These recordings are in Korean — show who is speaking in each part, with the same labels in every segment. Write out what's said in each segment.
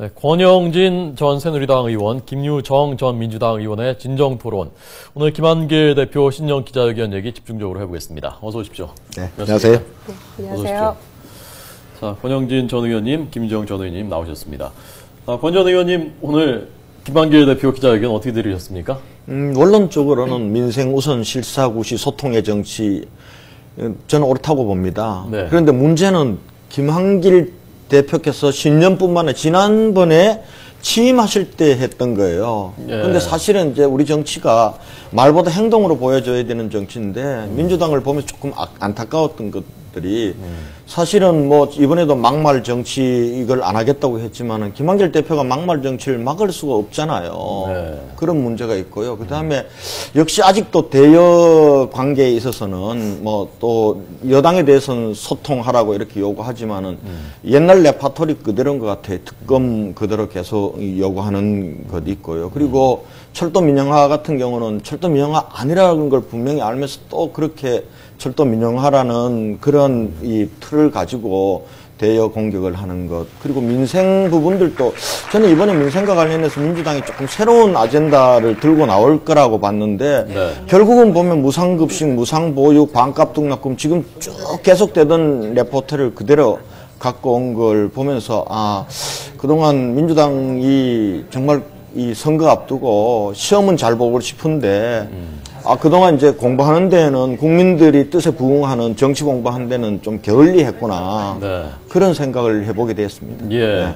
Speaker 1: 네, 권영진 전 새누리당 의원, 김유정 전 민주당 의원의 진정토론. 오늘 김한길 대표 신년 기자회견 얘기 집중적으로 해보겠습니다. 어서 오십시오.
Speaker 2: 네, 안녕하세요. 네,
Speaker 1: 안녕하세요. 자, 권영진 전 의원님, 김유정 전 의원님 나오셨습니다. 권 전 의원님, 오늘 김한길 대표 기자회견 어떻게 들으셨습니까?
Speaker 2: 원론적으로는 민생 우선 실사구시 소통의 정치, 저는 옳다고 봅니다. 네. 그런데 문제는 김한길 대표께서 신년뿐만 아니라 지난번에 취임하실 때 했던 거예요. 그런데 예. 사실은 이제 우리 정치가 말보다 행동으로 보여줘야 되는 정치인데 민주당을 보면 조금 안타까웠던 것들이 사실은 뭐 이번에도 막말 정치 이걸 안 하겠다고 했지만은 김한길 대표가 막말 정치를 막을 수가 없잖아요. 네. 그런 문제가 있고요. 그 다음에 역시 아직도 대여 관계에 있어서는 뭐 또 여당에 대해서는 소통하라고 이렇게 요구하지만은 옛날 레파토리 그대로인 것 같아요. 특검 그대로 계속 요구하는 것 있고요. 그리고 철도 민영화 같은 경우는 철도 민영화 아니라는 걸 분명히 알면서 또 그렇게 철도 민영화라는 그런 이 틀을 가지고 대여 공격을 하는 것. 그리고 민생 부분들도 저는 이번에 민생과 관련해서 민주당이 조금 새로운 아젠다를 들고 나올 거라고 봤는데 네. 결국은 보면 무상급식, 무상보육, 반값 등락금 지금 쭉 계속되던 레포트를 그대로 갖고 온 걸 보면서 아 그동안 민주당이 정말 이 선거 앞두고 시험은 잘 보고 싶은데 아 그동안 이제 공부하는 데는 국민들이 뜻에 부응하는 정치 공부하는 데는 좀 게을리했구나 네. 그런 생각을 해보게 되었습니다.
Speaker 1: 예.
Speaker 2: 네.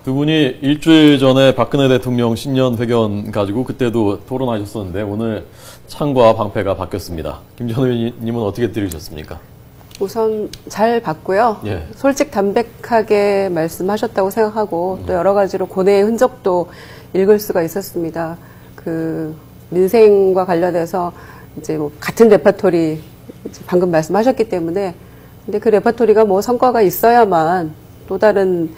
Speaker 1: 두 분이 일주일 전에 박근혜 대통령 신년 회견 가지고 그때도 토론하셨었는데 오늘 창과 방패가 바뀌었습니다. 김 전 의원님은 어떻게 들으셨습니까?
Speaker 3: 우선 잘 봤고요. 예. 솔직담백하게 말씀하셨다고 생각하고 또 여러 가지로 고뇌의 흔적도 읽을 수가 있었습니다. 그 민생과 관련해서 이제 뭐 같은 레파토리 방금 말씀하셨기 때문에 근데 그 레파토리가 뭐 성과가 있어야만 또 다른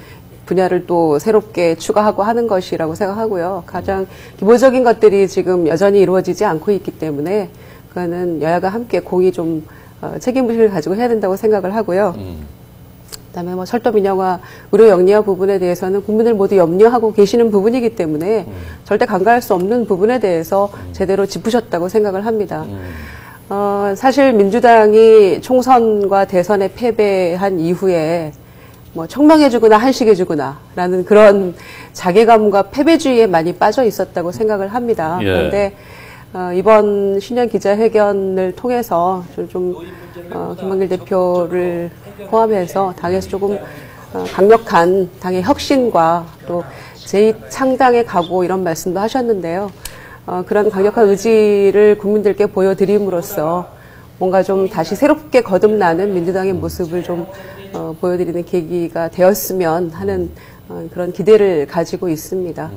Speaker 3: 분야를 또 새롭게 추가하고 하는 것이라고 생각하고요. 가장 기본적인 것들이 지금 여전히 이루어지지 않고 있기 때문에 그거는 여야가 함께 공히 좀 책임의식을 가지고 해야 된다고 생각을 하고요. 그다음에 뭐 철도 민영화, 의료 영리화 부분에 대해서는 국민들 모두 염려하고 계시는 부분이기 때문에 절대 간과할 수 없는 부분에 대해서 제대로 짚으셨다고 생각을 합니다. 사실 민주당이 총선과 대선에 패배한 이후에 뭐 청명해주거나 한식해주거나라는 그런 자괴감과 패배주의에 많이 빠져 있었다고 생각을 합니다. 예. 그런데 이번 신년 기자회견을 통해서 김한길 대표를 포함해서 당에서 조금 강력한 당의 혁신과 또 제2창당의 각오 이런 말씀도 하셨는데요. 그런 강력한 의지를 국민들께 보여드림으로써 뭔가 좀 다시 새롭게 거듭나는 민주당의 모습을 좀 보여드리는 계기가 되었으면 하는 그런 기대를 가지고 있습니다.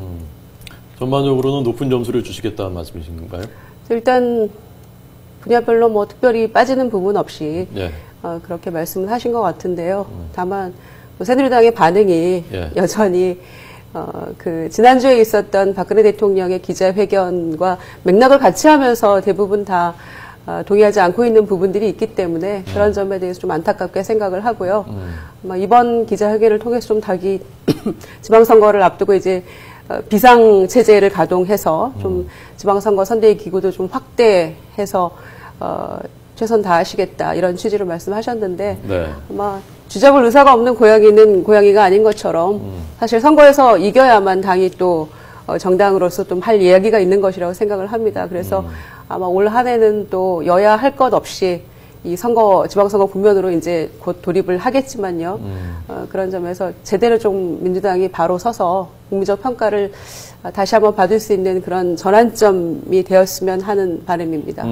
Speaker 1: 전반적으로는 높은 점수를 주시겠다는 말씀이신 건가요?
Speaker 3: 일단 분야별로 뭐 특별히 빠지는 부분 없이
Speaker 1: 예.
Speaker 3: 그렇게 말씀을 하신 것 같은데요. 다만 새누리당의 반응이 예. 여전히 그 지난주에 있었던 박근혜 대통령의 기자회견과 맥락을 같이 하면서 대부분 다 동의하지 않고 있는 부분들이 있기 때문에 그런 점에 대해서 좀 안타깝게 생각을 하고요. 이번 기자회견을 통해서 좀 지방선거를 앞두고 이제 비상체제를 가동해서 좀 지방선거 선대위 기구도 좀 확대해서 최선 다하시겠다 이런 취지로 말씀하셨는데 네. 아마 쥐잡을 의사가 없는 고양이는 고양이가 아닌 것처럼 사실 선거에서 이겨야만 당이 또 정당으로서 좀 할 이야기가 있는 것이라고 생각을 합니다. 그래서 아마 올 한 해는 또 여야 할 것 없이 이 지방선거 국면으로 이제 곧 돌입을 하겠지만요. 그런 점에서 제대로 좀 민주당이 바로 서서 국민적 평가를 다시 한번 받을 수 있는 그런 전환점이 되었으면 하는 바람입니다.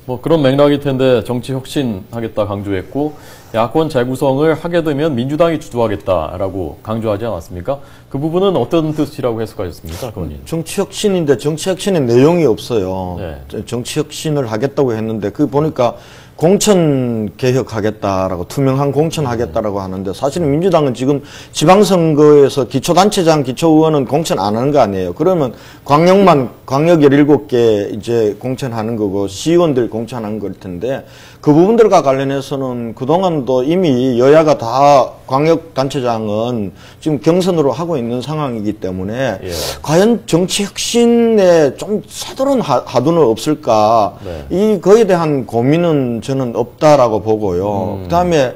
Speaker 1: 뭐 그런 맥락일 텐데 정치 혁신하겠다 강조했고 야권 재구성을 하게 되면 민주당이 주도하겠다라고 강조하지 않았습니까? 그 부분은 어떤 뜻이라고 해석하셨습니까?
Speaker 2: 정치 혁신인데 정치 혁신의 내용이 없어요. 네. 정치 혁신을 하겠다고 했는데 그 보니까 공천 개혁하겠다라고 투명한 공천하겠다라고 하는데 사실은 민주당은 지금 지방선거에서 기초단체장, 기초의원은 공천 안 하는 거 아니에요. 그러면 광역만 광역 17개 이제 공천하는 거고 시의원들 공천하는 걸 텐데 그 부분들과 관련해서는 그동안도 이미 여야가 다 광역단체장은 지금 경선으로 하고 있는 상황이기 때문에
Speaker 1: 예.
Speaker 2: 과연 정치 혁신에 좀 서두른 하두는 없을까 이 거에 대한 고민은 저는 없다라고 보고요. 그다음에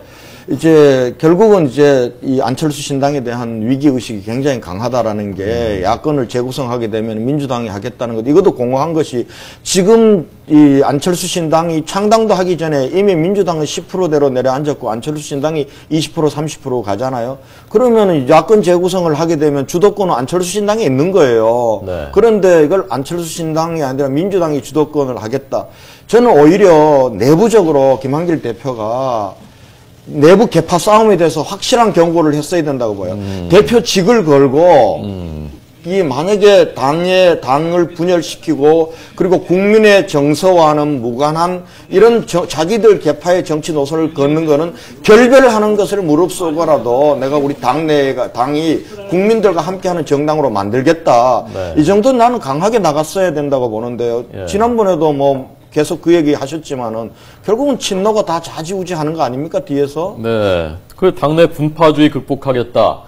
Speaker 2: 이제 결국은 이제 이 안철수 신당에 대한 위기 의식이 굉장히 강하다라는 게 야권을 재구성하게 되면 민주당이 하겠다는 것 이것도 공허한 것이 지금 이 안철수 신당이 창당도 하기 전에 이미 민주당은 10%대로 내려앉았고 안철수 신당이 20% 30% 가잖아요. 그러면은 야권 재구성을 하게 되면 주도권은 안철수 신당에 있는 거예요.
Speaker 1: 네.
Speaker 2: 그런데 이걸 안철수 신당이 아니라 민주당이 주도권을 하겠다. 저는 오히려 내부적으로 김한길 대표가 내부 개파 싸움에 대해서 확실한 경고를 했어야 된다고 봐요. 대표직을 걸고 이 만약에 당을 분열시키고 그리고 국민의 정서와는 무관한 이런 자기들 개파의 정치 노선을 걷는 거는 결별하는 것을 무릅쓰고라도 내가 우리 당이 국민들과 함께하는 정당으로 만들겠다.
Speaker 1: 네.
Speaker 2: 이 정도는 나는 강하게 나갔어야 된다고 보는데요.
Speaker 1: 예.
Speaker 2: 지난번에도 뭐 계속 그 얘기 하셨지만은 결국은 친노가 다 좌지우지하는 거 아닙니까 뒤에서?
Speaker 1: 네, 그 당내 분파주의 극복하겠다.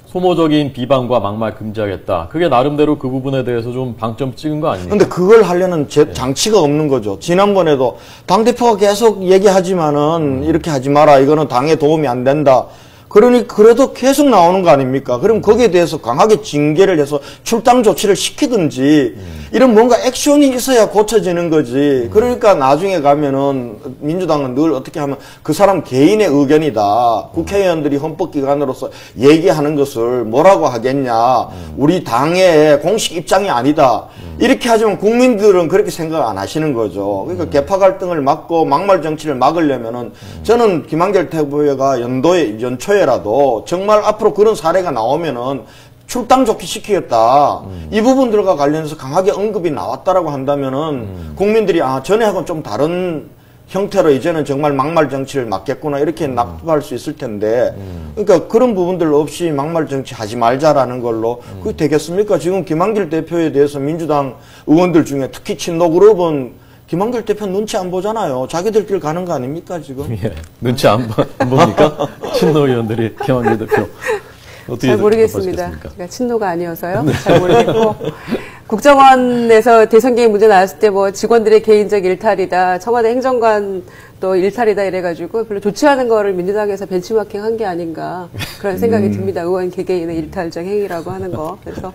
Speaker 1: 소모적인 비방과 막말 금지하겠다. 그게 나름대로 그 부분에 대해서 좀 방점 찍은 거 아닙니까?
Speaker 2: 근데 그걸 하려는 장치가 없는 거죠. 지난번에도 당대표가 계속 얘기하지만은 이렇게 하지 마라. 이거는 당에 도움이 안 된다. 그러니 그래도 계속 나오는 거 아닙니까? 그럼 거기에 대해서 강하게 징계를 해서 출당 조치를 시키든지 이런 뭔가 액션이 있어야 고쳐지는 거지. 그러니까 나중에 가면은 민주당은 늘 어떻게 하면 그 사람 개인의 의견이다. 국회의원들이 헌법기관으로서 얘기하는 것을 뭐라고 하겠냐. 우리 당의 공식 입장이 아니다. 이렇게 하지만 국민들은 그렇게 생각 안 하시는 거죠. 그러니까 개파 갈등을 막고 막말 정치를 막으려면은 저는 김한길 대표가 연초에라도 정말 앞으로 그런 사례가 나오면은 출당 좋게 시키겠다. 이 부분들과 관련해서 강하게 언급이 나왔다라고 한다면은 국민들이 전에하고는 좀 다른 형태로 이제는 정말 막말 정치를 막겠구나 이렇게 납득할 수 있을 텐데 그러니까 그런 부분들 없이 막말 정치 하지 말자라는 걸로 그게 되겠습니까? 지금 김한길 대표에 대해서 민주당 의원들 중에 특히 친노 그룹은 김한길 대표 눈치 안 보잖아요. 자기들끼리 가는 거 아닙니까 지금?
Speaker 1: 예, 눈치 안 봅니까? 친노 의원들이 김한길 대표.
Speaker 3: 잘 모르겠습니다. 제가 친노가 아니어서요. 잘 모르겠고 국정원에서 대선 개입 문제 나왔을 때 뭐 직원들의 개인적 일탈이다, 청와대 행정관 또 일탈이다 이래가지고 별로 좋지 않은 거를 민주당에서 벤치마킹 한 게 아닌가 그런 생각이 듭니다. 의원 개개인의 일탈적 행위라고 하는 거. 그래서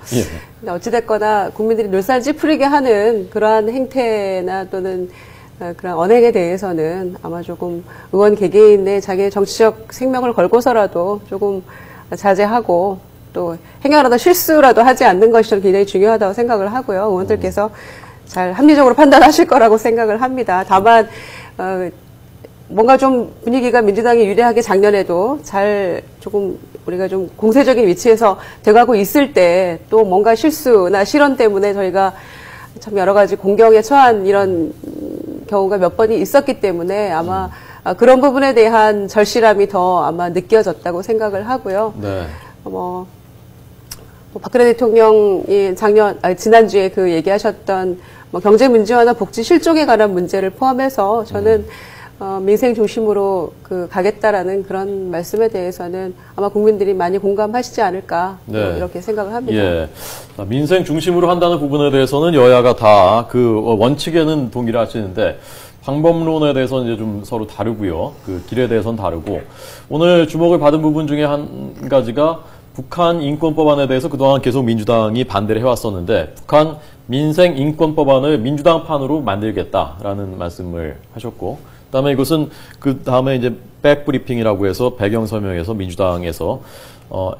Speaker 3: 근데 어찌됐거나 국민들이 눈살 찌푸리게 하는 그러한 행태나 또는 그런 언행에 대해서는 아마 조금 의원 개개인의 자기의 정치적 생명을 걸고서라도 조금 자제하고 또 행여라도 실수라도 하지 않는 것이 저는 굉장히 중요하다고 생각을 하고요. 의원들께서 잘 합리적으로 판단하실 거라고 생각을 합니다. 다만 뭔가 좀 분위기가 민주당이 유리하게 작년에도 잘 조금 우리가 좀 공세적인 위치에서 돼가고 있을 때 또 뭔가 실수나 실언 때문에 저희가 참 여러 가지 공경에 처한 이런 경우가 몇 번이 있었기 때문에 아마 그런 부분에 대한 절실함이 더 아마 느껴졌다고 생각을 하고요.
Speaker 1: 네.
Speaker 3: 박근혜 대통령이 지난주에 그 얘기하셨던 경제 문제와나 복지 실종에 관한 문제를 포함해서 저는 민생 중심으로 가겠다라는 그런 말씀에 대해서는 아마 국민들이 많이 공감하시지 않을까 이렇게 생각을 합니다.
Speaker 1: 예. 민생 중심으로 한다는 부분에 대해서는 여야가 다 그 원칙에는 동의를 하시는데 방법론에 대해서는 이제 좀 서로 다르고요. 그 길에 대해서는 다르고 오늘 주목을 받은 부분 중에 한 가지가 북한 인권법안에 대해서 그동안 계속 민주당이 반대를 해왔었는데 북한 민생 인권법안을 민주당판으로 만들겠다라는 말씀을 하셨고 그다음에 이것은 그 다음에 이제 백브리핑이라고 해서 배경 설명에서 민주당에서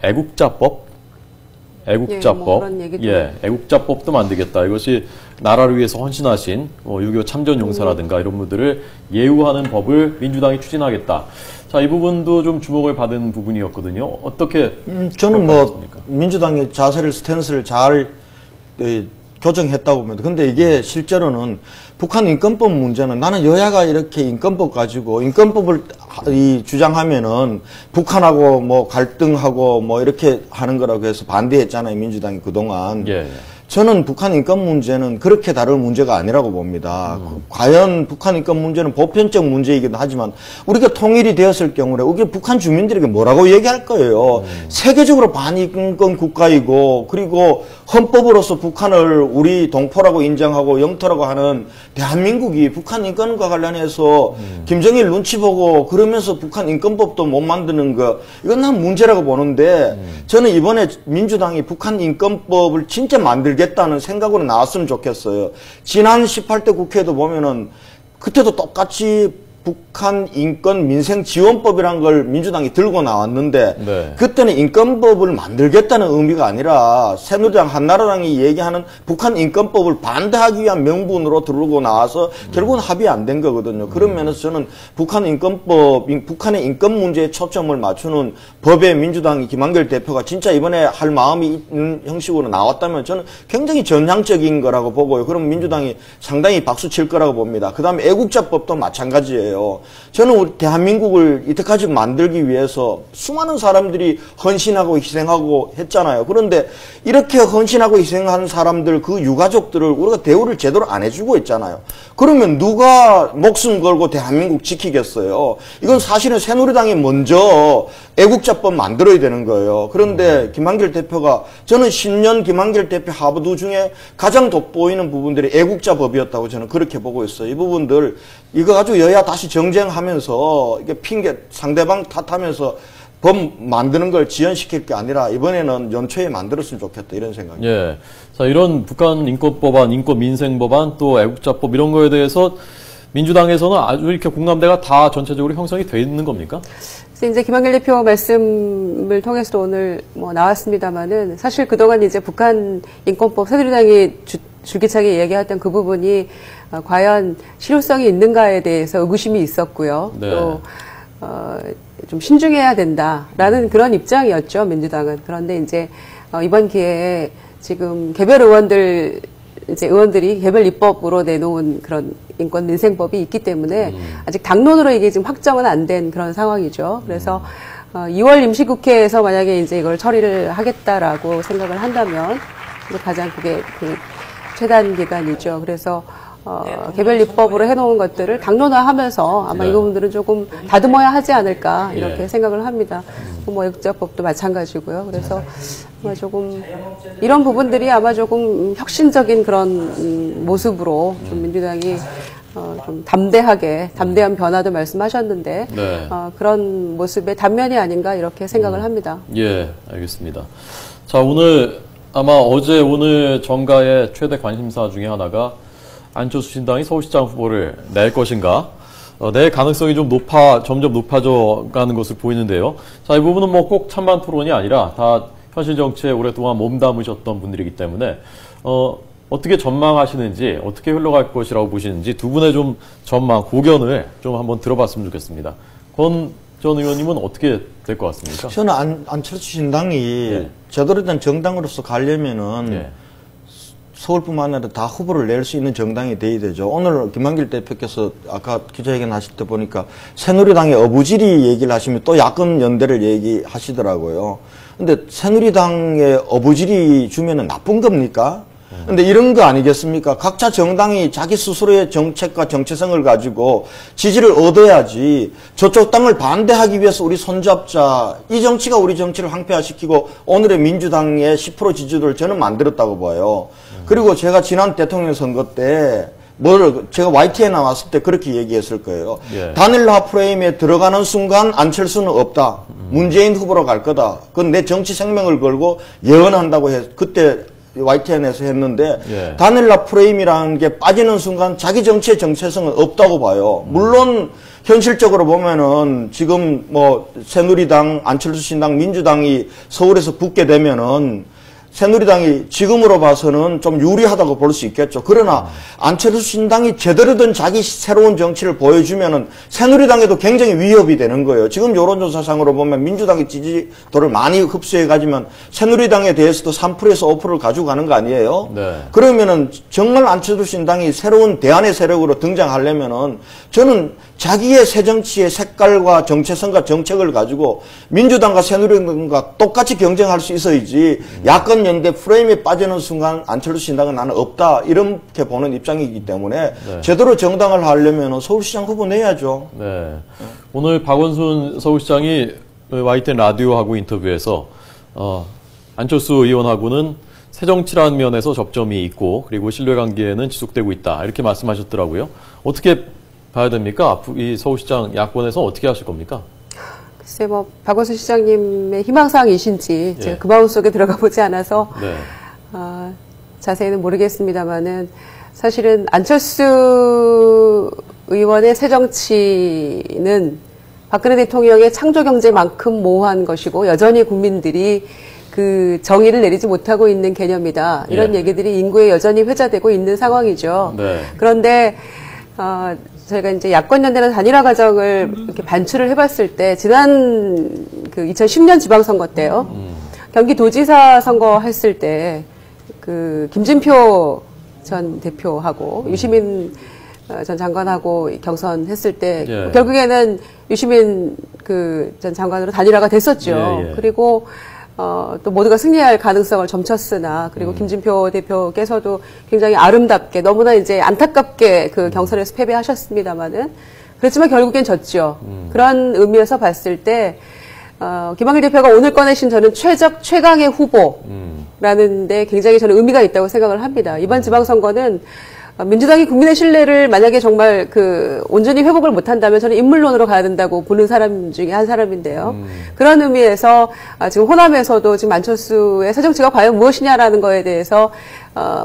Speaker 1: 애국자법, 애국자법도 만들겠다. 이것이 나라를 위해서 헌신하신 6.25 참전 용사라든가 이런 분들을 예우하는 법을 민주당이 추진하겠다. 자, 이 부분도 좀 주목을 받은 부분이었거든요. 어떻게
Speaker 2: 저는 민주당의 자세를 스탠스를 잘 교정했다고 봅니다. 근데 이게 실제로는 북한 인권법 문제는 나는 여야가 이렇게 인권법 가지고 인권법을 주장하면은 북한하고 갈등하고 이렇게 하는 거라고 해서 반대했잖아요. 민주당이 그동안.
Speaker 1: 예.
Speaker 2: 저는 북한 인권 문제는 그렇게 다룰 문제가 아니라고 봅니다. 과연 북한 인권 문제는 보편적 문제이기도 하지만 우리가 통일이 되었을 경우에 우리 북한 주민들에게 뭐라고 얘기할 거예요. 세계적으로 반인권 국가이고 그리고 헌법으로서 북한을 우리 동포라고 인정하고 영토라고 하는 대한민국이 북한 인권과 관련해서 김정일 눈치 보고 그러면서 북한 인권법도 못 만드는 거 이건 난 문제라고 보는데 저는 이번에 민주당이 북한 인권법을 진짜 만들겠다는 생각으로 나왔으면 좋겠어요. 지난 18대 국회에도 보면은 그때도 똑같이 북한 인권 민생 지원법이라는 걸 민주당이 들고 나왔는데 네. 그때는 인권법을 만들겠다는 의미가 아니라 새누리당 한나라당이 얘기하는 북한 인권법을 반대하기 위한 명분으로 들고 나와서 결국은 합의 안 된 거거든요. 그런 면에서 저는 북한 인권법, 북한의 인권 문제에 초점을 맞추는 법에 민주당이 김한길 대표가 진짜 이번에 할 마음이 있는 형식으로 나왔다면 저는 굉장히 전향적인 거라고 보고요. 그럼 민주당이 상당히 박수 칠 거라고 봅니다. 그 다음에 애국자법도 마찬가지예요. 저는 우리 대한민국을 이때까지 만들기 위해서 수많은 사람들이 헌신하고 희생하고 했잖아요. 그런데 이렇게 헌신하고 희생한 사람들 그 유가족들을 우리가 대우를 제대로 안 해주고 있잖아요. 그러면 누가 목숨 걸고 대한민국 지키겠어요? 이건 사실은 새누리당이 먼저 애국자법 만들어야 되는 거예요. 그런데 김한길 대표가 저는 10년 김한길 대표 하부두 중에 가장 돋보이는 부분들이 애국자법이었다고 저는 그렇게 보고 있어요. 이 부분들 이거 가지고 여야 다시 정쟁하면서 이게 핑계 상대방 탓하면서 법 만드는 걸 지연시킬 게 아니라 이번에는 연초에 만들었으면 좋겠다 이런 생각입니다.
Speaker 1: 예. 자, 이런 북한 인권법안, 인권민생법안 또 애국자법 이런 거에 대해서 민주당에서는 아주 이렇게 공감대가 다 전체적으로 형성이 돼 있는 겁니까?
Speaker 3: 그래서 이제 김한길 대표 말씀을 통해서 오늘 뭐 나왔습니다만은 사실 그동안 이제 북한 인권법 새누리당이 줄기차게 얘기했던 그 부분이 과연 실효성이 있는가에 대해서 의구심이 있었고요. 네. 또 좀 신중해야 된다라는 그런 입장이었죠, 민주당은. 그런데 이제 이번 기회에 지금 개별 의원들이 개별 입법으로 내놓은 그런 인권 민생법이 있기 때문에 아직 당론으로 이게 지금 확정은 안 된 그런 상황이죠. 그래서 2월 임시국회에서 만약에 이제 이걸 처리를 하겠다라고 생각을 한다면 가장 그게 그 최단 기간이죠. 그래서 개별 입법으로 해놓은 것들을 당론화하면서 아마 이 부분들은 조금 다듬어야 하지 않을까 이렇게 생각을 합니다. 뭐 애국자법도 마찬가지고요. 그래서 아마 조금 이런 부분들이 아마 조금 혁신적인 그런 모습으로 좀 민주당이 좀 담대한 변화도 말씀하셨는데 네. 그런 모습의 단면이 아닌가 이렇게 생각을 합니다.
Speaker 1: 예, 알겠습니다. 자, 오늘 아마 어제 오늘 정가의 최대 관심사 중에 하나가 안철수 신당이 서울시장 후보를 낼 것인가? 낼 가능성이 좀 점점 높아져 가는 것을 보이는데요. 자, 이 부분은 뭐 꼭 찬반 토론이 아니라 다 현실 정치에 오랫동안 몸담으셨던 분들이기 때문에, 어떻게 전망하시는지, 어떻게 흘러갈 것이라고 보시는지 두 분의 좀 전망, 고견을 좀 한번 들어봤으면 좋겠습니다. 권 전 의원님은 어떻게 될 것 같습니까?
Speaker 2: 저는 안철수 신당이 예. 제대로 된 정당으로서 가려면은 예. 서울뿐만 아니라 다 후보를 낼 수 있는 정당이 돼야 되죠. 오늘 김한길 대표께서 아까 기자회견 하실 때 보니까 새누리당의 어부지리 얘기를 하시면 또 야권 연대를 얘기하시더라고요. 근데 새누리당의 어부지리 주면은 나쁜 겁니까? 근데 이런 거 아니겠습니까? 각자 정당이 자기 스스로의 정책과 정체성을 가지고 지지를 얻어야지 저쪽 당을 반대하기 위해서 우리 손잡자 이 정치가 우리 정치를 황폐화시키고 오늘의 민주당의 10% 지지도를 저는 만들었다고 봐요. 그리고 제가 지난 대통령 선거 때 제가 YTN에 나왔을 때 그렇게 얘기했을 거예요. 예. 단일화 프레임에 들어가는 순간 안철수는 없다. 문재인 후보로 갈 거다. 그건 내 정치 생명을 걸고 예언한다고 그때 YTN에서 했는데 예. 단일화 프레임이라는 게 빠지는 순간 자기 정치의 정체성은 없다고 봐요. 물론 현실적으로 보면은 지금 뭐 새누리당, 안철수 신당, 민주당이 서울에서 붙게 되면은 새누리당이 지금으로 봐서는 좀 유리하다고 볼 수 있겠죠. 그러나 안철수 신당이 제대로 된 자기 새로운 정치를 보여주면은 새누리당에도 굉장히 위협이 되는 거예요. 지금 여론조사상으로 보면 민주당의 지지도를 많이 흡수해 가지면 새누리당에 대해서도 3%에서 5%를 가지고 가는 거 아니에요? 네. 그러면은 정말 안철수 신당이 새로운 대안의 세력으로 등장하려면은 저는 자기의 새 정치의 색깔과 정체성과 정책을 가지고 민주당과 새누리당과 똑같이 경쟁할 수 있어야지 야권 야권연대 프레임에 빠지는 순간 안철수 신당은 나는 없다 이렇게 보는 입장이기 때문에 네. 제대로 정당을 하려면 서울시장 후보 내야죠.
Speaker 1: 네. 오늘 박원순 서울시장이 YTN 라디오하고 인터뷰에서 안철수 의원하고는 새정치라는 면에서 접점이 있고 그리고 신뢰관계는 지속되고 있다 이렇게 말씀하셨더라고요. 어떻게 봐야 됩니까? 이 서울시장 야권에서 어떻게 하실 겁니까?
Speaker 3: 글쎄 박원순 시장님의 희망사항이신지 제가 그 마음 속에 들어가 보지 않아서 네. 자세히는 모르겠습니다만은 사실은 안철수 의원의 새정치는 박근혜 대통령의 창조경제만큼 모호한 것이고 여전히 국민들이 그 정의를 내리지 못하고 있는 개념이다. 이런 얘기들이 인구에 여전히 회자되고 있는 상황이죠. 네. 그런데 저희가 이제 야권연대는 단일화 과정을 이렇게 반출을 해봤을 때 지난 그 2010년 지방선거 때요. 경기도지사 선거 했을 때 그 김진표 전 대표하고 유시민 전 장관하고 경선했을 때 결국에는 유시민 그 전 장관으로 단일화가 됐었죠. 그리고 또 모두가 승리할 가능성을 점쳤으나 그리고 김진표 대표께서도 굉장히 아름답게 너무나 이제 안타깝게 그 경선에서 패배하셨습니다만은 그렇지만 결국엔 졌죠. 그런 의미에서 봤을 때 김한길 대표가 오늘 꺼내신 저는 최강의 후보라는 데 굉장히 저는 의미가 있다고 생각을 합니다. 이번 지방선거는 민주당이 국민의 신뢰를 만약에 정말 온전히 회복을 못한다면 저는 인물론으로 가야 된다고 보는 사람 중에 한 사람인데요. 그런 의미에서 지금 호남에서도 지금 안철수의 새정치가 과연 무엇이냐라는 거에 대해서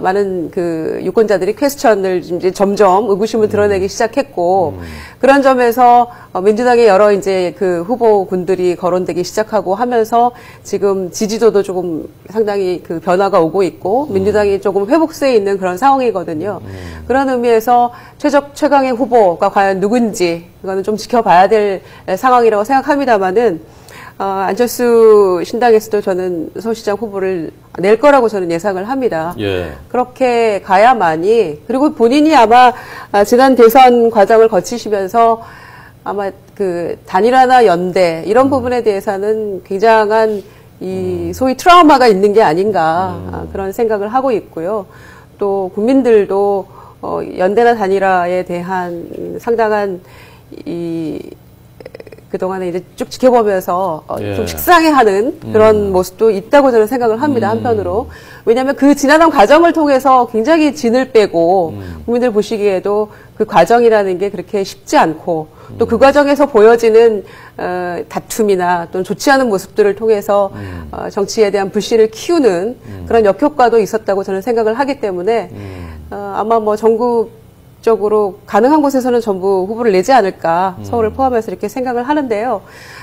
Speaker 3: 많은 그 유권자들이 퀘스천을 이제 점점 의구심을 드러내기 시작했고 그런 점에서 민주당의 여러 이제 그 후보군들이 거론되기 시작하고 하면서 지금 지지도도 조금 상당히 그 변화가 오고 있고 민주당이 조금 회복세에 있는 그런 상황이거든요. 그런 의미에서 최강의 후보가 과연 누군지 그거는 좀 지켜봐야 될 상황이라고 생각합니다만은 안철수 신당에서도 저는 서울시장 후보를 낼 거라고 저는 예상을 합니다. 그렇게 가야만이 그리고 본인이 아마 지난 대선 과정을 거치시면서 아마 그 단일화나 연대 이런 부분에 대해서는 굉장한 이 소위 트라우마가 있는 게 아닌가 그런 생각을 하고 있고요. 또 국민들도 연대나 단일화에 대한 상당한 그동안에 이제 쭉 지켜보면서 좀 식상해하는 그런 모습도 있다고 저는 생각을 합니다. 한편으로. 왜냐하면 그 지나간 과정을 통해서 굉장히 진을 빼고 국민들 보시기에도 그 과정이라는 게 그렇게 쉽지 않고 또 그 과정에서 보여지는 다툼이나 또는 좋지 않은 모습들을 통해서 정치에 대한 불신을 키우는 그런 역효과도 있었다고 저는 생각을 하기 때문에 아마 뭐 전국적으로 가능한 곳에서는 전부 후보를 내지 않을까 서울을 포함해서 이렇게 생각을 하는데요.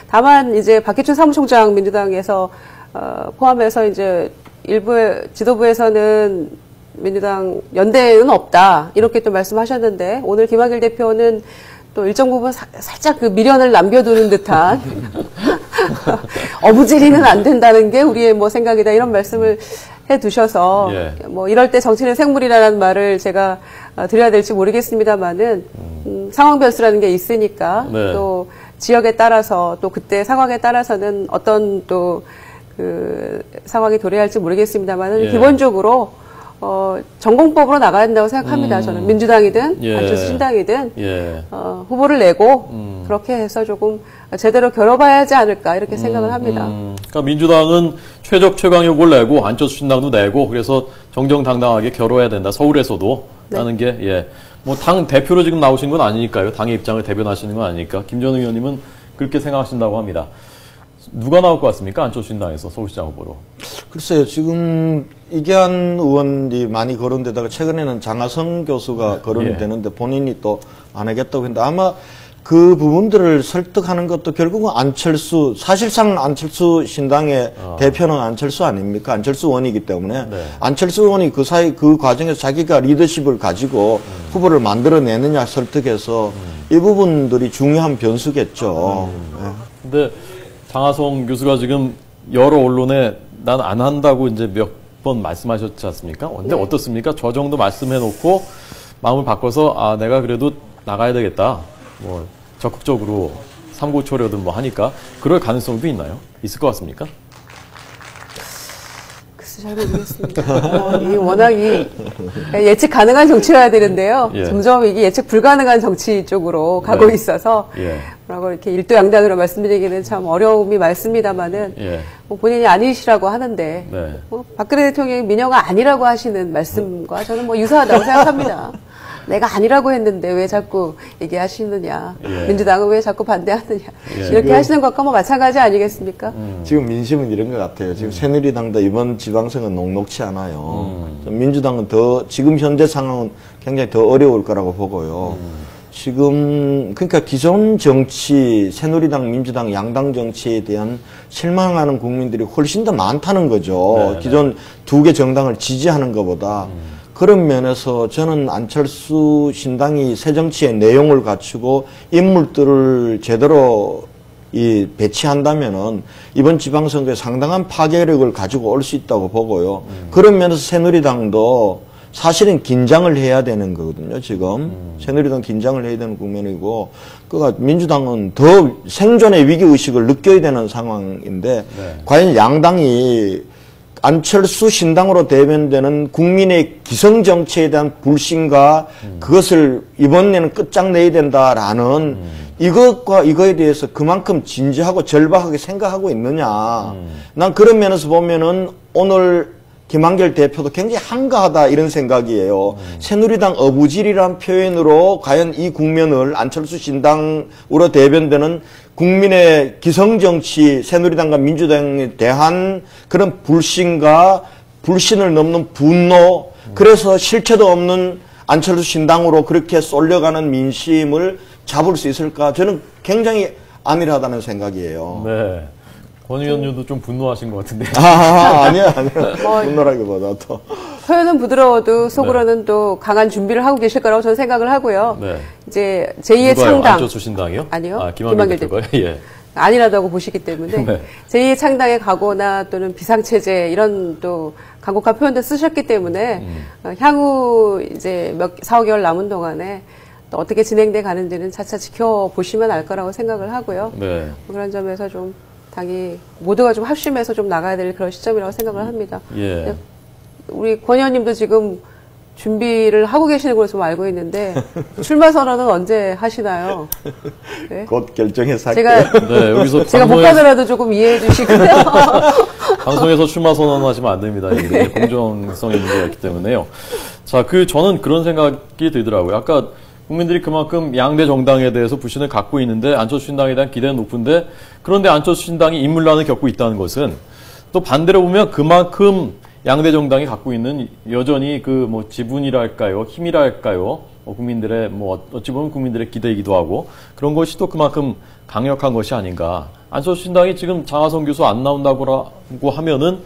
Speaker 3: 다만 이제 박기춘 사무총장 민주당에서 포함해서 이제 일부 지도부에서는 민주당 연대는 없다 이렇게 또 말씀하셨는데 오늘 김한길 대표는 또 일정 부분 살짝 그 미련을 남겨두는 듯한 어부지리는 안 된다는 게 우리의 뭐 생각이다 이런 말씀을 해두셔서 뭐 이럴 때 정치는 생물이라는 말을 제가 드려야 될지 모르겠습니다만은 상황 변수라는 게 있으니까 또 지역에 따라서 또 그때 상황에 따라서는 어떤 또 그 상황이 도래할지 모르겠습니다만은 기본적으로 전공법으로 나가야 된다고 생각합니다. 저는 민주당이든 안철수 신당이든 후보를 내고 그렇게 해서 조금 제대로 겨뤄봐야 하지 않을까 이렇게 생각을 합니다.
Speaker 1: 그러니까 민주당은 최강의 후보를 내고 안철수 신당도 내고 그래서 정정당당하게 겨뤄야 된다. 서울에서도 하는 게 뭐 당 대표로 지금 나오신 건 아니니까요. 당의 입장을 대변하시는 건 아니니까 김전 의원님은 그렇게 생각하신다고 합니다. 누가 나올 것 같습니까? 안철수 신당에서 서울시장 후보로.
Speaker 2: 글쎄요. 지금 이계한 의원이 많이 거론되다가 최근에는 장하성 교수가 거론이 되는데 본인이 또 안 하겠다고 했는데 아마 그 부분들을 설득하는 것도 결국은 안철수, 사실상 안철수 신당의 대표는 안철수 아닙니까? 안철수 의원이기 때문에 안철수 의원이 그 그 과정에서 자기가 리더십을 가지고 후보를 만들어내느냐 설득해서 이 부분들이 중요한 변수겠죠.
Speaker 1: 근데 장하성 교수가 지금 여러 언론에 난 안 한다고 이제 몇 번 말씀하셨지 않습니까? 근데 어떻습니까? 저 정도 말씀해놓고 마음을 바꿔서 내가 그래도 나가야 되겠다. 뭐 적극적으로 삼고초려든 뭐 하니까 그럴 가능성도 있나요? 있을 것 같습니까?
Speaker 3: 글쎄 잘 모르겠습니다. 이 워낙 예측 가능한 정치여야 되는데요.
Speaker 1: 예.
Speaker 3: 점점 이게 예측 불가능한 정치 쪽으로 가고
Speaker 1: 네.
Speaker 3: 있어서
Speaker 1: 예.
Speaker 3: 뭐라고 이렇게 일도양단으로 말씀드리기는 참 어려움이 많습니다만은
Speaker 1: 예.
Speaker 3: 뭐 본인이 아니시라고 하는데
Speaker 1: 네.
Speaker 3: 박근혜 대통령이 민영아 아니라고 하시는 말씀과 저는 뭐 유사하다고 생각합니다. 내가 아니라고 했는데 왜 자꾸 얘기하시느냐.
Speaker 1: 예.
Speaker 3: 민주당은 왜 자꾸 반대하느냐.
Speaker 1: 예.
Speaker 3: 이렇게 하시는 것과 뭐 마찬가지 아니겠습니까?
Speaker 2: 지금 민심은 이런 것 같아요. 지금 새누리당도 이번 지방선거 녹록치 않아요. 민주당은 지금 현재 상황은 굉장히 더 어려울 거라고 보고요. 지금, 그러니까 기존 정치, 새누리당, 민주당, 양당 정치에 대한 실망하는 국민들이 훨씬 더 많다는 거죠.
Speaker 1: 네,
Speaker 2: 기존 두 개 정당을 지지하는 것보다. 그런 면에서 저는 안철수 신당이 새정치의 내용을 갖추고 인물들을 제대로 배치한다면은 이번 지방선거에 상당한 파괴력을 가지고 올 수 있다고 보고요. 그런 면에서 새누리당도 사실은 긴장을 해야 되는 거거든요, 지금. 새누리당 긴장을 해야 되는 국면이고, 그러니까 민주당은 더 생존의 위기의식을 느껴야 되는 상황인데,
Speaker 1: 네.
Speaker 2: 과연 양당이 안철수 신당으로 대변되는 국민의 기성정치에 대한 불신과 그것을 이번에는 끝장내야 된다라는 이것과 이거에 대해서 그만큼 진지하고 절박하게 생각하고 있느냐. 난 그런 면에서 보면은 오늘 김한길 대표도 굉장히 한가하다 이런 생각이에요. 새누리당 어부질이란 표현으로 과연 이 국면을 안철수 신당으로 대변되는 국민의 기성정치 새누리당과 민주당에 대한 그런 불신과 불신을 넘는 분노, 그래서 실체도 없는 안철수 신당으로 그렇게 쏠려가는 민심을 잡을 수 있을까? 저는 굉장히 안일하다는 생각이에요.
Speaker 1: 네. 권 의원님도 좀 분노하신 것 같은데.
Speaker 2: 아니야. 분노라기보다 더.
Speaker 3: 표현은 부드러워도 속으로는 또 강한 준비를 하고 계실 거라고 저는 생각을 하고요.
Speaker 1: 네.
Speaker 3: 이제 제2의
Speaker 1: 누가요?
Speaker 3: 창당.
Speaker 1: 안철수 신당이요?
Speaker 3: 아니요.
Speaker 1: 김한길 대표가요? 예.
Speaker 3: 아니라고 보시기 때문에
Speaker 1: 네.
Speaker 3: 제2의 창당에 가거나 또는 비상체제 이런 또 강곡한 표현도 쓰셨기 때문에 향후 이제 4, 5개월 남은 동안에 또 어떻게 진행돼 가는지는 차차 지켜보시면 알 거라고 생각을 하고요.
Speaker 1: 네.
Speaker 3: 그런 점에서 좀 당이 모두가 좀 합심해서 좀 나가야 될 그런 시점이라고 생각을 합니다.
Speaker 1: 예.
Speaker 3: 우리 권 의원님도 지금 준비를 하고 계시는 걸로 좀 알고 있는데 출마 선언은 언제 하시나요? 네?
Speaker 2: 곧 결정해서 할게요.
Speaker 1: 네, 여기서
Speaker 3: 제가 못 가더라도 조금 이해해 주시고요.
Speaker 1: 방송에서 출마 선언하시면 안 됩니다. 이게 공정성의 문제가 있기 때문에요. 자, 저는 그런 생각이 들더라고요. 아까 국민들이 그만큼 양대 정당에 대해서 불신을 갖고 있는데 안철수 신당에 대한 기대는 높은데 그런데 안철수 신당이 인물난을 겪고 있다는 것은 또 반대로 보면 그만큼 양대 정당이 갖고 있는 여전히 지분이랄까요, 힘이랄까요, 국민들의 어찌 보면 국민들의 기대이기도 하고 그런 것이 또 그만큼 강력한 것이 아닌가. 안철수 신당이 지금 장하성 교수 안 나온다고 하면은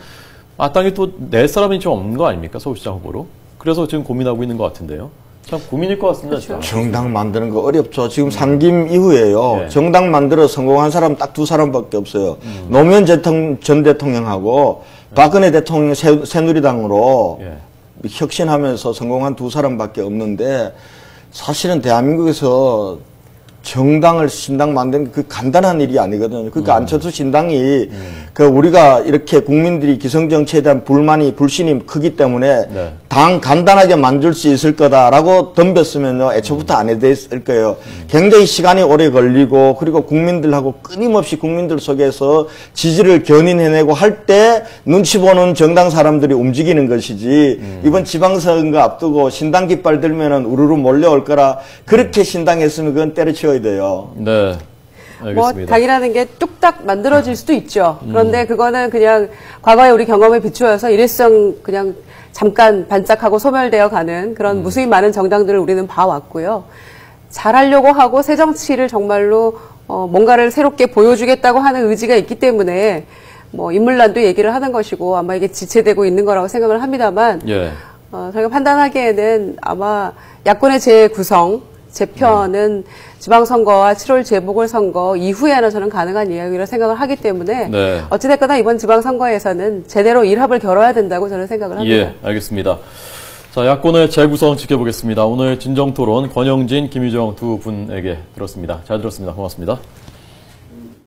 Speaker 1: 마땅히 또 낼 사람이 좀 없는 거 아닙니까? 서울시장 후보로. 그래서 지금 고민하고 있는 것 같은데요. 참 고민일 것 같습니다.
Speaker 3: 그렇죠.
Speaker 2: 정당 만드는 거 어렵죠. 지금 상김 이후에요.
Speaker 1: 네.
Speaker 2: 정당 만들어 성공한 사람 딱 2사람밖에 없어요. 노무현 전 대통령하고 박근혜 대통령 새누리당으로 혁신하면서 성공한 2사람밖에 없는데 사실은 대한민국에서 정당을 신당 만드는 그 간단한 일이 아니거든요. 그러니까 안철수 신당이 우리가 이렇게 국민들이 기성정치에 대한 불신이 크기 때문에
Speaker 1: 네.
Speaker 2: 당 간단하게 만들 수 있을 거다라고 덤볐으면요 애초부터 안 해됐을 거예요. 굉장히 시간이 오래 걸리고 그리고 국민들하고 끊임없이 국민들 속에서 지지를 견인해내고 할 때 눈치 보는 정당 사람들이 움직이는 것이지 이번 지방선거 앞두고 신당 깃발 들면은 우르르 몰려올 거라 그렇게 신당했으면 그건 때려치워야 돼요.
Speaker 1: 네. 알겠습니다.
Speaker 3: 당이라는 게 뚝딱 만들어질 수도 있죠. 그런데 그거는 그냥 과거의 우리 경험에 비추어서 일회성 그냥 잠깐 반짝하고 소멸되어 가는 그런 무수히 많은 정당들을 우리는 봐왔고요. 잘하려고 하고 새 정치를 정말로 뭔가를 새롭게 보여주겠다고 하는 의지가 있기 때문에 인물난도 얘기를 하는 것이고 아마 이게 지체되고 있는 거라고 생각을 합니다만 저희가 판단하기에는 아마 야권의 재구성 재편은 지방선거와 7월 재보궐선거 이후에는 저는 가능한 이야기라 생각을 하기 때문에
Speaker 1: 네.
Speaker 3: 어찌됐거나 이번 지방선거에서는 제대로 일합을 겨뤄야 된다고 저는 생각을 합니다.
Speaker 1: 예, 알겠습니다. 자, 야권의 재구성 지켜보겠습니다. 오늘 진정토론 권영진, 김유정 두 분에게 들었습니다. 잘 들었습니다. 고맙습니다.